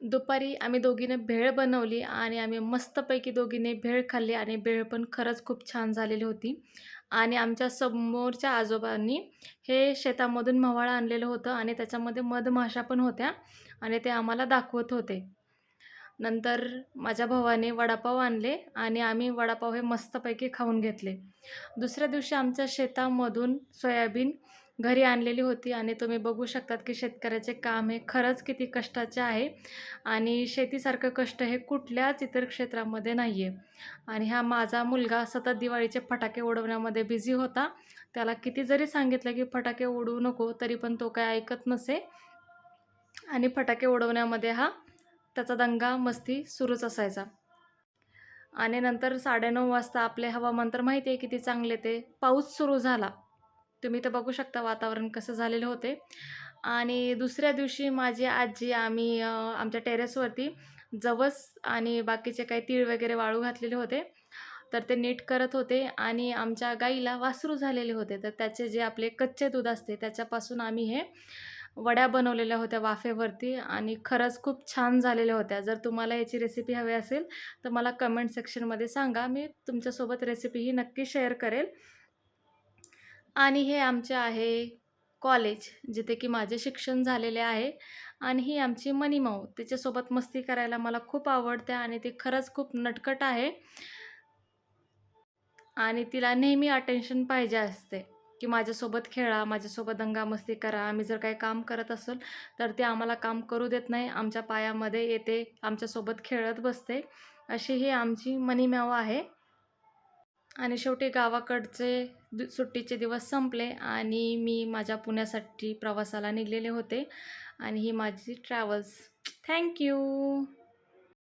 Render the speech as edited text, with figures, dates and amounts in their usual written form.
दुपारी आम्ही दोघींनी भेळ बनवली आणि आम्ही मस्तपैकी दोघींनी भेळ खाल्ली आणि भेळ पण खरंच खूप छान झालेली होती. आणि आमच्या समोरच्या आजोबांनी हे शेतामधून म्हावळ आणलेलं होतं आणि त्याच्यामध्ये मधमाशा पण होत्या आणि ते आम्हाला दाखवत होते. नंतर माझ्या भावाने वडापाव आणले आणि आम्ही वडापाव हे मस्तपैकी खाऊन घेतले. दुसऱ्या दिवशी आमच्या शेतामधून सोयाबीन घरी आणलेली होती आणि तुम्ही बघू शकतात की शेतकऱ्याचे काम हे खरंच किती कष्टाचे आहे आणि शेतीसारखं कष्ट हे कुठल्याच इतर क्षेत्रामध्ये नाही आहे. आणि हा माझा मुलगा सतत दिवाळीचे फटाके उडवण्यामध्ये बिझी होता. त्याला किती जरी सांगितलं की फटाके उडवू नको, तरी पण तो काही ऐकत नसे आणि फटाके उडवण्यामध्ये हा त्याचा दंगा मस्ती सुरूच असायचा. आणि नंतर 9:30 वाजता आपले हवामान तर माहिती आहे किती चांगले ते पाऊस सुरू झाला. तुम्ही तर बघू शकता वातावरण कसं झालेलं होते. आणि दुसऱ्या दिवशी माझी आजी आम्ही आमच्या टेरेसवरती जवस आणि बाकीचे काही तीळ वगैरे वाळू घातलेले होते. तर ते नीट करत होते आणि आमच्या गाईला वासरू झालेले होते. तर त्याचे जे आपले कच्चे दूध असते त्याच्यापासून आम्ही हे वड्या बनवलेल्या होत्या वाफेवरती आणि खरंच खूप छान झालेल्या होत्या. जर तुम्हाला याची रेसिपी हवी असेल तर मला कमेंट सेक्शनमध्ये सांगा. मी तुमच्यासोबत रेसिपी ही नक्की शेअर करेल. आणि हे आमचे आहे कॉलेज, जिथे की माझे शिक्षण झालेले आहे आणि ही आमची मनी माऊ. तिच्यासोबत मस्ती करायला मला खूप आवडते आणि ती खरंच खूप नटखट आहे आणि तिला नेहमी अटेन्शन पाहिजे असते, की माझ्यासोबत खेळा, माझ्यासोबत दंगामस्ती करा. आम्ही जर काही काम करत असेल, तर ती आम्हाला काम करू देत नाही. आमच्या पायामध्ये येते, आमच्यासोबत खेळत बसते. अशी ही आमची मनी माऊ आहे. आणि शेवटी गावाकडचे सुट्टीचे दिवस संपले आणि मी माझ्या पुण्यासाठी प्रवासाला निघालेले होते आणि ही माझी ट्रॅव्हल्स. Thank you.